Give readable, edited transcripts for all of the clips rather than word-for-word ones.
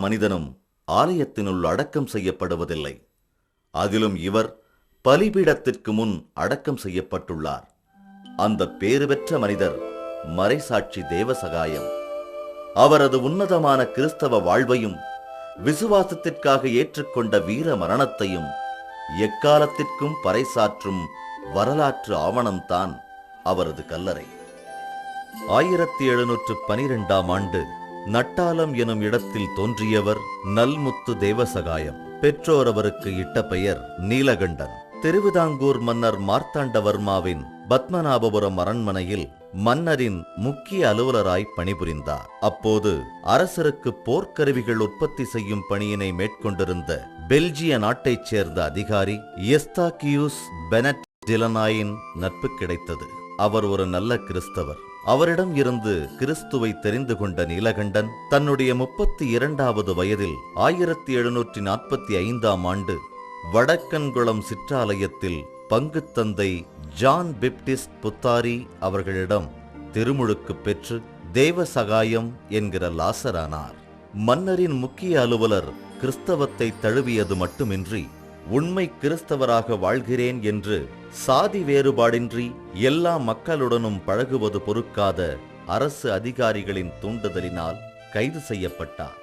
மனிதனும் ஆலயத்தினுள் அடக்கம் செய்யப்படுவதில்லை. அதிலும் இவர் பலிபீடத்திற்கு முன் அடக்கம் செய்யப்பட்டுள்ளார். அந்த பேறு பெற்ற மனிதர் மறைசாட்சி தேவசகாயம். அவரது உன்னதமான கிறிஸ்தவ வாழ்வையும் விசுவாசத்திற்காக ஏற்றுக்கொண்ட வீர மரணத்தையும் எக்காலத்திற்கும் பறைசாற்றும் வரலாற்று ஆவணம்தான் அவரது கல்லறை. 1712ஆம் ஆண்டு நட்டாலம் எனும் இடத்தில் தோன்றியவர் நல்முத்து தேவசகாயம். பெற்றோர் அவருக்கு இட்ட பெயர் நீலகண்டன். திருவிதாங்கூர் மன்னர் மார்த்தாண்டவர்மாவின் பத்மநாபபுரம் அரண்மனையில் மன்னரின் முக்கிய அலுவலராய் பணிபுரிந்தார். அப்போது அரசருக்கு போர்க்கருவிகள் உற்பத்தி செய்யும் பணியினை மேற்கொண்டிருந்த பெல்ஜிய நாட்டைச் சேர்ந்த அதிகாரி எஸ்தாகியூஸ் பெனட் டிலனாயின் நட்பு கிடைத்தது. அவர் ஒரு நல்ல கிறிஸ்தவர். அவரிடம் இருந்து கிறிஸ்துவை தெரிந்து கொண்ட நீலகண்டன் தன்னுடைய 32வது வயதில் 1745ஆம் ஆண்டு வடக்கன்குளம் சிற்றாலயத்தில் பங்குத்தந்தை ஜான் பெப்டிஸ்ட் புத்தாரி அவர்களிடம் திருமுழுக்கு பெற்று தேவசகாயம் என்கிற லாசரானார். மன்னரின் முக்கிய அலுவலர் கிறிஸ்தவத்தை தழுவியது மட்டுமின்றி உண்மை கிறிஸ்தவராக வாழ்கிறேன் என்று சாதி வேறுபாடின்றி எல்லா மக்களுடனும் பழகுவது பொறுக்காத அரசு அதிகாரிகளின் தூண்டுதலினால் கைது செய்யப்பட்டார்.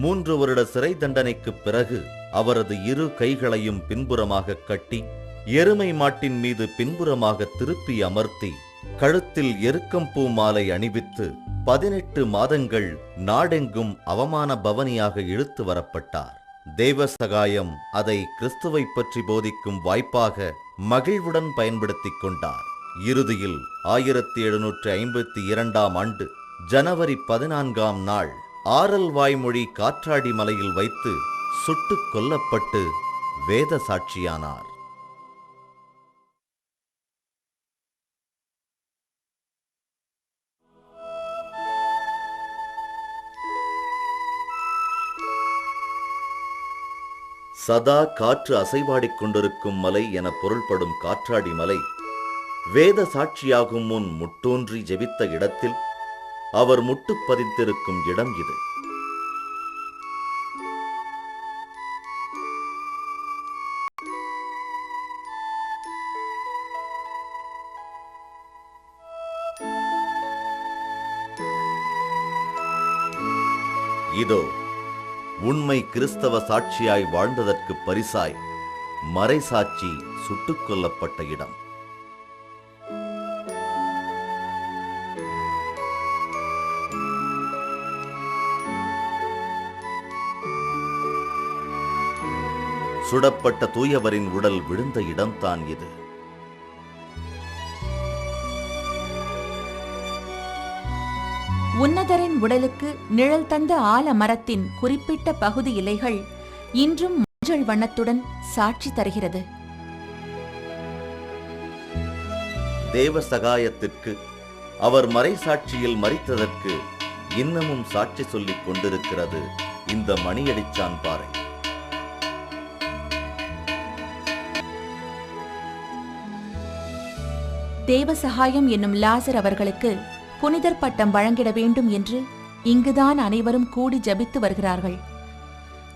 3 வருட சிறை தண்டனைக்குப் பிறகு அவரது இரு கைகளையும் பின்புறமாக கட்டி எருமை மாட்டின் மீது பின்புறமாக திருப்பி அமர்த்தி கழுத்தில் எருக்கம்பூ மாலை அணிவித்து 18 மாதங்கள் நாடெங்கும் அவமான பவனியாக இழுத்து வரப்பட்டார். தேவசகாயம் அதை கிறிஸ்துவை பற்றி போதிக்கும் வாய்ப்பாக மகிழ்வுடன் பயன்படுத்திக் கொண்டார். இறுதியில் 1752ஆம் ஆண்டு ஜனவரி 14ஆம் நாள் ஆரல் வாய்மொழி காற்றாடி மலையில் வைத்து சுட்டுக் கொல்லப்பட்டு வேத சாட்சியானார். சதா காற்று அசைவாடிக் கொண்டிருக்கும் மலை என பொருள்படும் காற்றாடி மலை வேத சாட்சியாகும் முன் முட்டோன்றி ஜெபித்த இடத்தில் அவர் முட்டு பதித்திருக்கும் இடம் இது. இதோ உண்மை கிறிஸ்தவ சாட்சியாய் வாழ்ந்ததற்கு பரிசாய் மறைசாட்சி சுட்டுக் கொல்லப்பட்ட இடம். சுடப்பட்ட தூயவரின் உடல் விழுந்த இடம்தான் இது. உன்னதரின் உடலுக்கு நிழல் தந்த ஆலமரத்தின் குறிப்பிட்ட பகுதி இலைகள் இன்றும் மஞ்சள் வண்ணத்துடன் சாட்சி தருகிறது. தேவசகாயத்திற்கு அவர் மறைசாட்சியில் மரித்ததற்கு இன்னமும் சாட்சி சொல்லிக் கொண்டிருக்கிறது இந்த மணியடிச்சான் பாறை. தேவசகாயம் என்னும் லாசர் அவர்களுக்கு புனிதர் பட்டம் வழங்கிட வேண்டும் என்று இங்குதான் அனைவரும் கூடி ஜபித்து வருகிறார்கள்.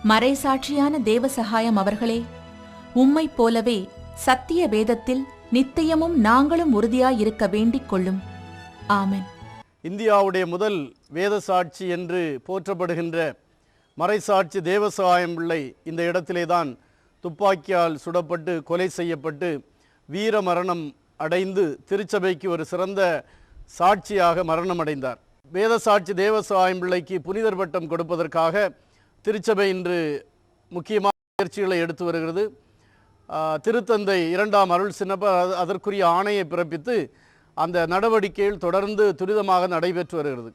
மறைசாட்சியான தேவசகாயம் அவர்களே, உம்மை போலவே சத்திய வேதத்தில் நித்தியமும் நாங்களும் உறுதியாயிருக்க வேண்டிக் கொள்ளும். ஆமென். இந்தியாவுடைய முதல் வேத சாட்சி என்று போற்றப்படுகின்ற மறைசாட்சி தேவசகாயம் பிள்ளை இந்த இடத்திலேதான் துப்பாக்கியால் சுடப்பட்டு கொலை செய்யப்பட்டு வீர மரணம் அடைந்து திருச்சபைக்கு ஒரு சிறந்த சாட்சியாக மரணம் அடைந்தார். வேத சாட்சி தேவசகாயம் பிள்ளைக்கு புனிதர் பட்டம் கொடுப்பதற்காக திருச்சபை இன்று முக்கியமான முயற்சிகளை எடுத்து வருகிறது. திருத்தந்தை 2ஆம் அருள் சின்னப்பர் அதற்குரிய ஆணையை பிறப்பித்து அந்த நடவடிக்கைகள் தொடர்ந்து துரிதமாக நடைபெற்று வருகிறது.